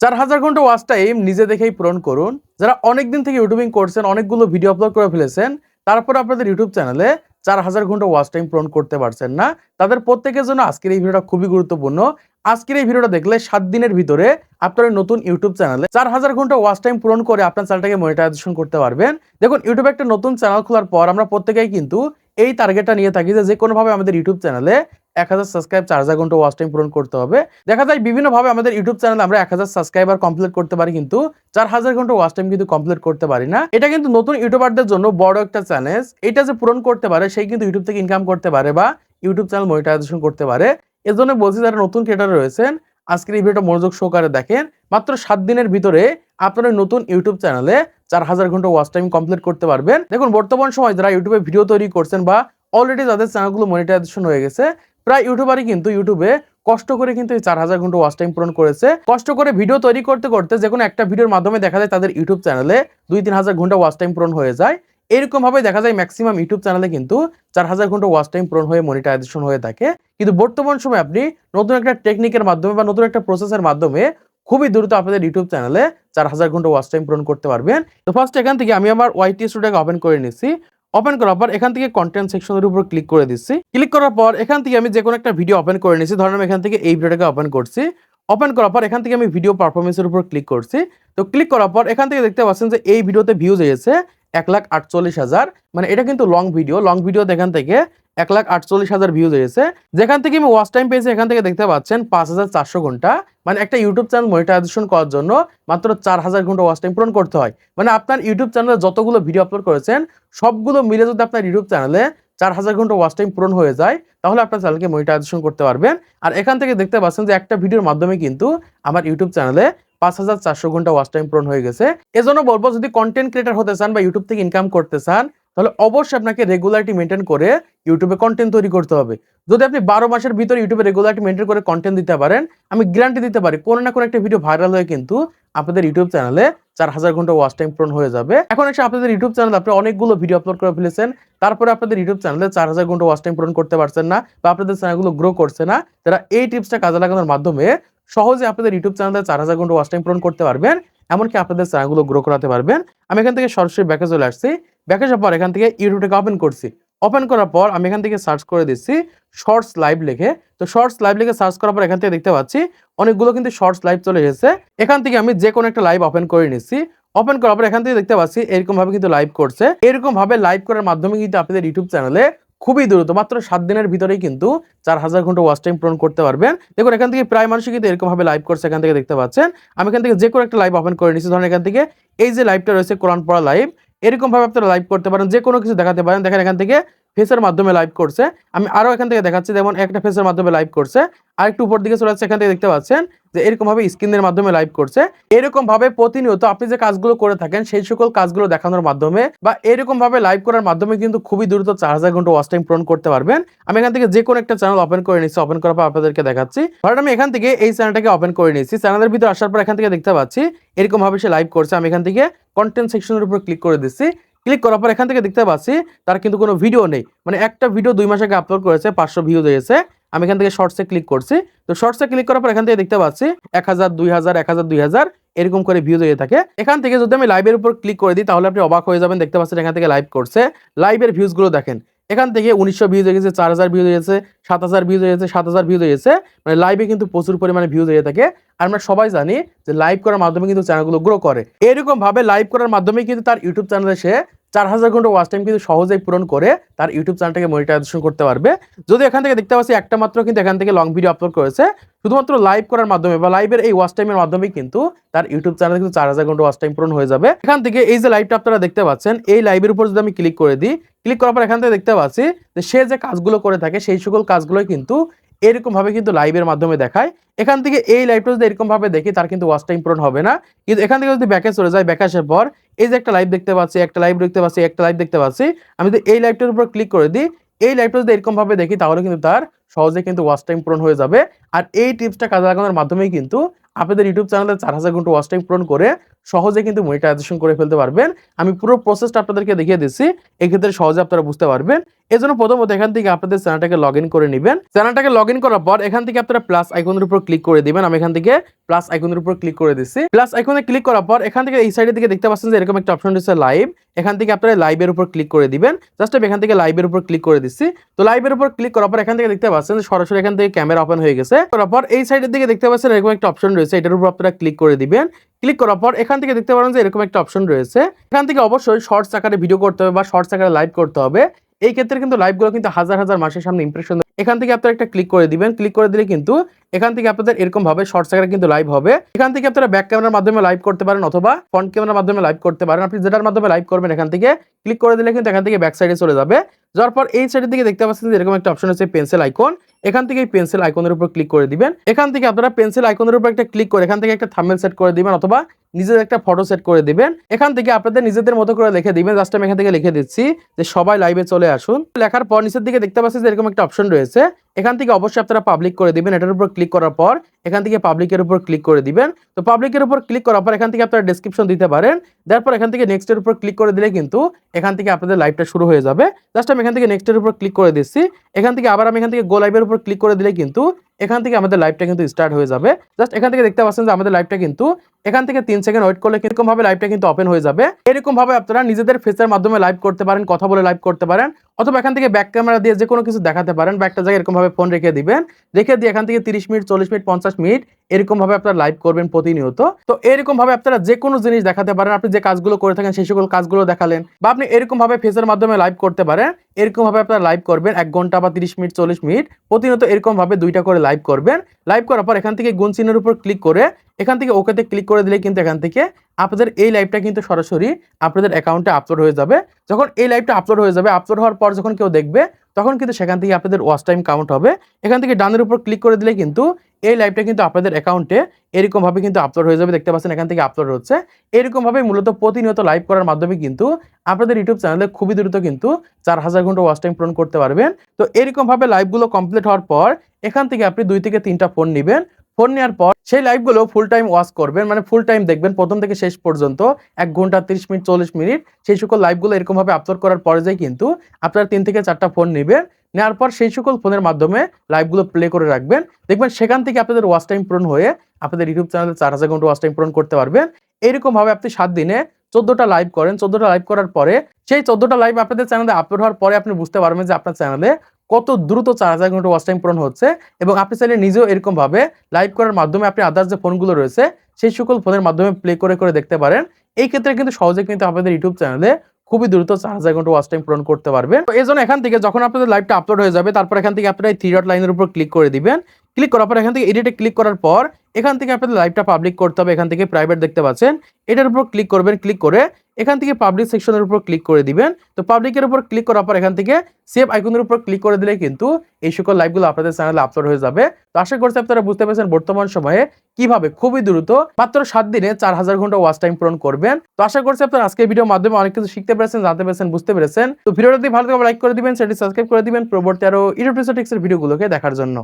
4000 ঘন্টা watch time নিজে দেখেই পূরণ করুন। যারা অনেকদিন থেকে ইউটিউবিং করছেন, অনেকগুলো ভিডিও আপলোড করে ফেলেছেন, তারপর আপনাদের ইউটিউব চ্যানেলে 4000 ঘন্টা ওয়াচ টাইম পূরণ করতে পারছেন না, তাদের প্রত্যেকের জন্য আজকের এই ভিডিওটা খুবই গুরুত্বপূর্ণ। আজকের এই ভিডিওটা দেখলে 7 দিনের ভিতরে আপনার নতুন ইউটিউব চ্যানেলে 4000 ঘন্টা ওয়াচ টাইম পূরণ করে আপনার চ্যানেলটাকে মনিটাইজেশন করতে পারবেন। দেখুন, ইউটিউবে একটা নতুন চ্যানেল খোলার পর আমরা প্রত্যেকেই কিন্তু এই টার্গেটটা নিয়ে থাকি যে কোনোভাবে আমাদের ইউটিউব চ্যানেলে 1000 সাবস্ক্রাইব 4000 ঘন্টা ওয়াচ টাইম পূরণ করতে হবে। দেখা যায় বিভিন্নভাবে আমাদের ইউটিউব চ্যানেলে আমরা 1000 সাবস্ক্রাইবার কমপ্লিট করতে পারি, কিন্তু 4000 ঘন্টা ওয়াচ টাইম কিন্তু কমপ্লিট করতে পারি না। এটা কিন্তু নতুন ইউটিউবারদের জন্য বড় একটা চ্যালেঞ্জ। এটা যে পূরণ করতে পারে সেই কিন্তু ইউটিউব থেকে ইনকাম করতে পারে বা ইউটিউব চ্যানেল মনিটাইজেশন করতে পারে। এজন্য বলছি, যারা নতুন ক্রিয়েটর রয়েছেন আজকের এই ভিডিওটা মনোযোগ সহকারে দেখেন। মাত্র 7 দিনের ভিতরে আপনার নতুন ইউটিউব চ্যানেলে 4000 ঘন্টা ওয়াচ টাইম কমপ্লিট করতে পারবেন। দেখুন, বর্তমান সময় যারা ইউটিউবে ভিডিও তৈরি করছেন বা অলরেডি যাদের চ্যানেলগুলো মনিটাইজেশন হয়ে গেছে, প্রায় ইউটিউবারই কিন্তু ইউটিউবে কষ্ট করে কিন্তু এই 4000 ঘন্টা ওয়াচ টাইম পূরণ করেছে। কষ্ট করে ভিডিও তৈরি করতে করতে যে কোনো একটা ভিডিওর মাধ্যমে দেখা যায় তাদের ইউটিউব চ্যানেলে 2-3 হাজার ঘন্টা ওয়াচ টাইম পূরণ হয়ে যায়। এরকম ভাবে দেখা যায় ম্যাক্সিমাম ইউটিউব চ্যানেলে কিন্তু 4000 ঘন্টা ওয়াচ টাইম পূরণ হয়ে মনিটাইজেশন হয়ে থাকে। কিন্তু বর্তমান সময় আপনি নতুন একটা টেকনিকের মাধ্যমে বা নতুন একটা প্রসেসের মাধ্যমে খুবই দ্রুত আপনাদের ইউটিউব চ্যানেলে 4000 ঘন্টা ওয়াচ টাইম পূরণ করতে পারবেন। তো ফার্স্ট এখান থেকে আমি আমার ওয়াইটি স্টুডিওকে ওপেন করে নিচ্ছি। ওপেন করার পর এখান থেকে কন্টেন্ট সেকশনের উপর ক্লিক করে দিচ্ছি। ক্লিক করার পর এখান থেকে আমি যে কোনো একটা ভিডিও ওপেন করে নিচ্ছি। ধরেন আমি এখান থেকে এই ভিডিওটাকে ওপেন করছি। ওপেন করার পর এখান থেকে আমি ভিডিও পারফরম্যান্সের উপর ক্লিক করছি। তো ক্লিক করার পর এখান থেকে দেখতে পাচ্ছেন যে এই ভিডিওতে ভিউজ এসেছে 1,48,000। মানে এটা কিন্তু লং ভিডিও এখান থেকে 1,48,000 ভিউজ এসেছে। যেখান থেকে আমি ওয়াচ টাইম পেয়েছি এখান থেকে দেখতে পাচ্ছেন 5400 ঘন্টা। মানে একটা ইউটিউব চ্যানেল মনিটাইজেশন করার জন্য মাত্র 4000 ঘন্টা ওয়াচ টাইম পূরণ করতে হয়। মানে আপনার ইউটিউব চ্যানেলে যতগুলো ভিডিও আপলোড করেছেন সবগুলো মিলে যদি আপনার ইউটিউব চ্যানেলে 4000 ঘন্টা ওয়াচ টাইম পূরণ হয়ে যায়, তাহলে আপনার চ্যানেলকে মনিটাইজেশন করতে পারবেন। আর এখান থেকে দেখতে পাচ্ছেন যে একটা ভিডিওর মাধ্যমে কিন্তু আমার ইউটিউব চ্যানেলে 5400 ঘন্টা ওয়াচ টাইম পূরণ হয়ে গেছে। এজন্য বলবো, যদি কন্টেন্ট ক্রিয়েটর হতে চান বা ইউটিউব থেকে ইনকাম করতে চান, তাহলে অবশ্যই আপনাকে রেগুলারিটি মেনটেন করে ইউটিউবে কন্টেন্ট তৈরি করতে হবে। যদি আপনি 12 মাসের ভিতরে ইউটিউবে রেগুলারিটি মেনটেন করে কন্টেন্ট দিতে পারেন, আমি গ্যারান্টি দিতে পারি কোনো না কোনো একটা ভিডিও ভাইরাল হয়ে কিন্তু আপনাদের ইউটিউব চ্যানেলে 4000 ঘন্টা ওয়াচ টাইম পূরণ হয়ে যাবে। এখন এসে আপনাদের ইউটিউব চ্যানেলে আপনি অনেকগুলো ভিডিও আপলোড করে ফেলেছেন, তারপরে আপনাদের ইউটিউব চ্যানেলে 4000 ঘন্টা ওয়াচ টাইম পূরণ করতে পারছেন না বা আপনাদের চ্যানেলগুলো গ্রো করছে না। যারা এই টিপসটা কাজে লাগানোর মাধ্যমে সহজে আপনাদের ইউটিউব চ্যানেলে 4000 ঘন্টা ওয়াচ টাইম পূরণ করতে পারবেন, এমনকি আপনাদের চ্যানেলগুলো গ্রো করাতে পারবেন। আমি এখান থেকে সরাসরি ব্যাকে চলে আসছি। ব্যাকে যাওয়ার পর এখান থেকে ইউটিউবটাকে ওপেন করছি। ওপেন করার পর আমি এখান থেকে সার্চ করে দিচ্ছি শর্টস লাইভ লিখে। তো শর্টস লাইভ লিখে সার্চ করার পর এখান থেকে দেখতে পাচ্ছি অনেকগুলো কিন্তু শর্টস লাইভ চলে এসেছে। এখান থেকে আমি যে কোনো একটা লাইভ ওপেন করে নিচ্ছি। ওপেন করার পর এখান থেকে দেখতে পাচ্ছি এরকম ভাবে কিন্তু লাইভ করছে। এরকম ভাবে লাইভ করার মাধ্যমে কিন্তু আপনাদের ইউটিউব চ্যানেলে খুবই দ্রুত মাত্র 7 দিনের ভিতরেই কিন্তু 4000 ঘন্টা ওয়াচ টাইম পূরণ করতে পারবেন। দেখুন, এখান থেকে প্রায় মানুষই কিন্তু এরকম ভাবে লাইভ করছে। এখান থেকে দেখতে পাচ্ছেন আমি এখান থেকে যে কোনো একটা লাইভ ওপেন করে নিচ্ছি। ধরেন এখান থেকে এই যে লাইভটা রয়েছে কোরআন পড়া লাইভ, এরকম ভাবে আপনারা লাইভ করতে পারেন, যে কোনো কিছু দেখাতে পারেন। দেখেন এখান থেকে ফেসের মাধ্যমে লাইভ করছে। আমি আরো এখান থেকে দেখাচ্ছি, যেমন একটা ফেসের মাধ্যমে লাইভ করছে, আর একটু উপর দিকে চলে যাচ্ছে। এখান থেকে দেখতে পাচ্ছেন যে এরকম ভাবে স্ক্রিনের মাধ্যমে লাইভ করছে। এরকম ভাবে প্রতিনিয়ত আপনি যে কাজগুলো করে থাকেন সেই সকল কাজগুলো দেখানোর মাধ্যমে বা এরকম ভাবে লাইভ করার মাধ্যমে কিন্তু খুবই দ্রুত 4000 ঘন্টা ওয়াচ টাইম পূরণ করতে পারবেন। আমি এখান থেকে যে কোনো একটা চ্যানেল ওপেন করে নিচ্ছি। ওপেন করার পর আপনাদেরকে দেখাচ্ছি। ধরেন আমি এখান থেকে এই চ্যানেলটাকে ওপেন করে নিচ্ছি। চ্যানেলের ভিতরে আসার পর এখান থেকে দেখতে পাচ্ছি এরকম ভাবে সে লাইভ করছে। আমি এখান থেকে কন্টেন্ট সেকশনের উপর ক্লিক করে দিচ্ছি। ক্লিক করার পর এখান থেকে দেখতে পাচ্ছি তার কিন্তু কোনো ভিডিও নেই। মানে একটা ভিডিও 2 মাস আগে আপলোড করেছে, 500 ভিউজ হয়েছে। আমি এখান থেকে শর্টসে ক্লিক করছি। তো শর্টসে ক্লিক করার পর এখান থেকে দেখতে পাচ্ছি 1000, 2000, 1000, 2000 এরকম করে ভিউজ হয়ে থাকে। এখান থেকে যদি আমি লাইভের উপর ক্লিক করে দিই তাহলে আপনি অবাক হয়ে যাবেন। দেখতে পাচ্ছেন এখান থেকে লাইভ করছে। লাইভের ভিউজগুলো দেখেন, এখান থেকে 1900 ভিউজ হয়ে গেছে, 4000 ভিউজ হয়েছে, 7000 ভিউজ হয়েছে, 7000 ভিউজ হয়েছে। মানে লাইভে কিন্তু প্রচুর পরিমাণে ভিউজ হয়ে থাকে। আর আমরা সবাই জানি যে লাইভ করার মাধ্যমে কিন্তু চ্যানেলগুলো গ্রো করে। এরকম ভাবে লাইভ করার মাধ্যমে কিন্তু তার ইউটিউব চ্যানেলে সে 4000 ঘন্টা ওয়াচ টাইম কিন্তু সহজেই পূরণ করে তার ইউটিউব চ্যানেলটাকে মনিটাইজেশন করতে পারবে। যদি এখান থেকে দেখতে পাচ্ছি একটা মাত্র কিন্তু এখান থেকে লং ভিডিও আপলোড করেছে, শুধুমাত্র লাইভ করার মাধ্যমে বা লাইভের এই ওয়াচ টাইমের মাধ্যমে কিন্তু তার ইউটিউব চ্যানেলে কিন্তু 4000 ঘন্টা ওয়াচ টাইম পূরণ হয়ে যাবে। এখান থেকে এই যে লাইভটা আপনারা দেখতে পাচ্ছেন, এই লাইভের উপর যদি আমি ক্লিক করে দিই, ক্লিক করার পর এখান থেকে দেখতে পাচ্ছি যে সে যে কাজগুলো করে থাকে সেই সকল কাজগুলোই কিন্তু এরকম ভাবে কিন্তু লাইভের মাধ্যমে দেখায়। এখান থেকে এই লাইভটা যদি এরকম ভাবে দেখি তার কিন্তু ওয়াচ টাইম পূরণ হবে না। কিন্তু এখান থেকে যদি ব্যাকে চলে যায়, ব্যাকে আসার পর এই যে একটা লাইভ দেখতে পাচ্ছি, একটা লাইভ দেখতে পাচ্ছি, একটা লাইভ দেখতে পাচ্ছি, আমি যদি এই লাইভটার উপর ক্লিক করে দিই, এই লাইভটা যদি এরকম ভাবে দেখি তাহলে কিন্তু তার সহজে কিন্তু ওয়াচ টাইম পূরণ হয়ে যাবে। আর এই টিপসটা কাজে লাগানোর মাধ্যমেই কিন্তু আপনাদের ইউটিউব চ্যানেলে 4000 ঘন্টা ওয়াচ টাইম পূরণ করে সহজে কিন্তু মনিটাইজেশন করে ফেলতে পারবেন। আমি পুরো প্রসেসটা আপনাদেরকে দেখিয়ে দিচ্ছি, এক্ষেত্রে সহজে আপনারা বুঝতে পারবেন। এজন্য প্রথমত এখান থেকে আপনাদের চ্যানেলটাকে লগইন করে নেবেন। চ্যানেলটাকে লগইন করার পর এখান থেকে আপনারা প্লাস আইকনের উপর ক্লিক করে দিবেন। আমি এখান থেকে প্লাস আইকনের উপর ক্লিক করে দিচ্ছি। প্লাস আইকনে ক্লিক করার পর এখান থেকে এই সাইডের দিকে দেখতে পাচ্ছেন যে এরকম একটা অপশন রয়েছে লাইভ। এখান থেকে আপনারা লাইভের উপর ক্লিক করে দিবেন। জাস্ট আমি এখান থেকে লাইভের উপর ক্লিক করে দিচ্ছি। তো লাইভের উপর ক্লিক করার পর এখান থেকে দেখতে পাচ্ছেন যে সরাসরি এখান থেকে ক্যামেরা ওপেন হয়ে গেছে। করার পর এই সাইডের দিকে দেখতে পাচ্ছেন এরকম একটা অপশন রয়েছে, এটার উপর আপনারা ক্লিক করে দিবেন। ক্লিক করার পর এখান থেকে দেখতে পারেন যে এরকম একটা অপশন রয়েছে। এখান থেকে অবশ্যই শর্টস আকারে ভিডিও করতে হবে বা শর্টস আকারে লাইভ করতে হবে। এই ক্ষেত্রে কিন্তু লাইভগুলো কিন্তু হাজার হাজার মানুষের সামনে ইমপ্রেশন। এখান থেকে আপনারা একটা ক্লিক করে দিবেন। ক্লিক করে দিলে কিন্তু এখান থেকে আপনাদের এরকম ভাবে শর্টস আকারে কিন্তু লাইভ হবে। এখান থেকে আপনারা ব্যাক ক্যামেরার মাধ্যমে লাইভ করতে পারেন অথবা ফ্রন্ট ক্যামেরার মাধ্যমে লাইভ করতে পারেন। আপনি যেটার মাধ্যমে লাইভ করবেন এখান থেকে ক্লিক করে দিলে কিন্তু এখান থেকে ব্যাক সাইডে চলে যাবে। যাওয়ার পর এই সাইডের দিকে দেখতে পাচ্ছেন যে এরকম একটা অপশন আছে পেন্সিল আইকন। এখান থেকে এই পেন্সিল আইকনের উপর ক্লিক করে দিবেন। এখান থেকে আপনারা পেন্সিল আইকনের উপর একটা ক্লিক করে এখান থেকে একটা থাম্বনেল সেট করে দিবেন অথবা নিজের একটা ফটো সেট করে দিবেন। এখান থেকে আপনাদের নিজেদের মতো করে লিখে দিবেন। জাস্ট আমি এখান থেকে লিখে দিচ্ছি যে সবাই লাইভে চলে আসুন। লেখার পর নিচের দিকে দেখতে পাচ্ছেন যে এরকম একটা অপশন রয়েছে। এখান থেকে অবশ্যই আপনারা পাবলিক করে দিবেন। এটার উপর ক্লিক করার পর এখান থেকে পাবলিকের উপর ক্লিক করে দিবেন। তো পাবলিকের উপর ক্লিক করার পর এখান থেকে আপনারা ডেসক্রিপশন দিতে পারেন। তারপর এখান থেকে নেক্সট এর উপর ক্লিক করে দিলে কিন্তু এখান থেকে আপনাদের লাইভটা শুরু হয়ে যাবে। জাস্ট আমি এখান থেকে নেক্সট এর উপর ক্লিক করে দিচ্ছি। এখান থেকে আবার আমি এখান থেকে গো লাইভের উপর ক্লিক করে দিলে কিন্তু এখান থেকে আমাদের লাইভটা কিন্তু স্টার্ট হয়ে যাবে। জাস্ট এখান থেকে দেখতে পাচ্ছেন যে আমাদের লাইভটা কিন্তু এখান থেকে 3 সেকেন্ড ওয়েট করলে এরকম ভাবে লাইভটা কিন্তু ওপেন হয়ে যাবে। এরকম ভাবে আপনারা নিজেদের ফেসের মাধ্যমে লাইভ করতে পারেন, কথা বলে লাইভ করতে পারেন অথবা এখান থেকে ব্যাক ক্যামেরা দিয়ে যে কোনো কিছু দেখাতে পারেন বা একটা জায়গায় এরকম ভাবে ফোন রেখে দিবেন। রেখে দিয়ে এখান থেকে 30 মিনিট, 40 মিনিট, 50 মিনিট এরকম ভাবে আপনারা লাইভ করবেন প্রতিনিয়ত। তো এরকম ভাবে আপনারা যে কোনো জিনিস দেখাতে পারেন। আপনি যে কাজগুলো করে থাকেন সেই সকল কাজগুলো দেখালেন বা আপনি এরকম ভাবে ফেসের মাধ্যমে লাইভ করতে পারেন। এরকম ভাবে আপনারা লাইভ করবেন 1 ঘন্টা বা 30 মিনিট, 40 মিনিট প্রতিনিয়ত এরকম ভাবে 2টা করে লাইভ করবেন। লাইভ করার পর এখান থেকে গুণ চিহ্নের উপর ক্লিক করে এখান থেকে ওকেতে ক্লিক করে দিলে কিন্তু এখান থেকে আপনাদের এই লাইভটা কিন্তু সরাসরি আপনাদের অ্যাকাউন্টে আপলোড হয়ে যাবে। যখন এই লাইভটা আপলোড হয়ে যাবে, আপলোড হওয়ার পর যখন কেউ দেখবে তখন কিন্তু সেখান থেকে আপনাদের ওয়াচ টাইম কাউন্ট হবে। এখান থেকে ডানের উপর ক্লিক করে দিলে কিন্তু এই লাইভটা কিন্তু আপনাদের অ্যাকাউন্টে এরকম ভাবে কিন্তু আপলোড হয়ে যাবে। দেখতে পাচ্ছেন এখান থেকে আপলোড হচ্ছে। এরকম ভাবে মূলত প্রতিনিয়ত লাইভ করার মাধ্যমে কিন্তু আপনাদের ইউটিউব চ্যানেলে খুবই দ্রুত কিন্তু 4000 ঘন্টা ওয়াচ টাইম পূরণ করতে পারবেন। তো এরকম ভাবে লাইভগুলো কমপ্লিট হওয়ার পর এখান থেকে আপনি 2 থেকে 3টা ফোন নেবেন। ফোন নেওয়ার পর সেই লাইভগুলো ফুল টাইম ওয়াচ করবেন, মানে ফুল টাইম দেখবেন প্রথম থেকে শেষ পর্যন্ত 1 ঘন্টা 30 মিনিট 40 মিনিট। সেই সকল লাইভগুলো এরকম ভাবে আপলোড করার পরে যাই কিন্তু আপনারা 3 থেকে 4টা ফোন নেবেন। নেওয়ার পর সেই সকল ফোনের মাধ্যমে লাইভগুলো প্লে করে রাখবেন। দেখবেন সেখান থেকে আপনাদের ওয়াচ টাইম পূরণ হয়ে আপনাদের ইউটিউব চ্যানেলে 4000 ঘন্টা ওয়াচ টাইম পূরণ করতে পারবেন। এরকম ভাবে আপনি 7 দিনে 14টা লাইভ করেন। 14টা লাইভ করার পরে সেই 14টা লাইভ আপনাদের চ্যানেলে আপলোড হওয়ার পরে আপনি বুঝতে পারবেন যে আপনার চ্যানেলে কত দ্রুত 4000 ঘন্টা ওয়াচ টাইম পূরণ হচ্ছে। এবং আপনি চাইলে নিজেও এরকম ভাবে লাইভ করার মাধ্যমে আপনি আদার্স যে ফোনগুলো রয়েছে সেই সকল ফোনের মাধ্যমে প্লে করে করে দেখতে পারেন। এই ক্ষেত্রে কিন্তু সহজে কিন্তু আপনাদের ইউটিউব চ্যানেলে খুবই দ্রুত 4000 ঘন্টা ওয়াচ টাইম পূরণ করতে পারবেন। তো এজন্য এখান থেকে যখন আপনাদের লাইভটা আপলোড হয়ে যাবে তারপর এখান থেকে আপনারা এই 3 ডট লাইনের উপর ক্লিক করে দিবেন। ক্লিক করার পর এখান থেকে এডিটে ক্লিক করার পর এখান থেকে আপনাদের লাইভটা পাবলিক করতে হবে। এখান থেকে প্রাইভেট দেখতে পাচ্ছেন, এটার উপর ক্লিক করবেন। ক্লিক করে এখান থেকে পাবলিক সেকশনের উপর ক্লিক করে দিবেন। তো পাবলিকের উপর ক্লিক করার পর এখান থেকে সেভ আইকনের উপর ক্লিক করে দিলে কিন্তু এই সকল লাইভগুলো আপনাদের চ্যানেলে আপলোড হয়ে যাবে। তো আশা করছি আপনারা বুঝতে পেরেছেন বর্তমান সময়ে কিভাবে খুবই দ্রুত মাত্র 7 দিনে 4000 ঘন্টা ওয়াচ টাইম পূরণ করবেন। তো আশা করছি আপনারা আজকের ভিডিওর মাধ্যমে অনেক কিছু শিখতে পেরেছেন, জানতে পেরেছেন, বুঝতে পেরেছেন। তো ভিডিওটা যদি ভালো লাগে লাইক করে দিবেন, চ্যানেলটি সাবস্ক্রাইব করে দিবেন পরবর্তী আরো ইউটিউব টিপসের ভিডিওগুলোকে দেখার জন্য।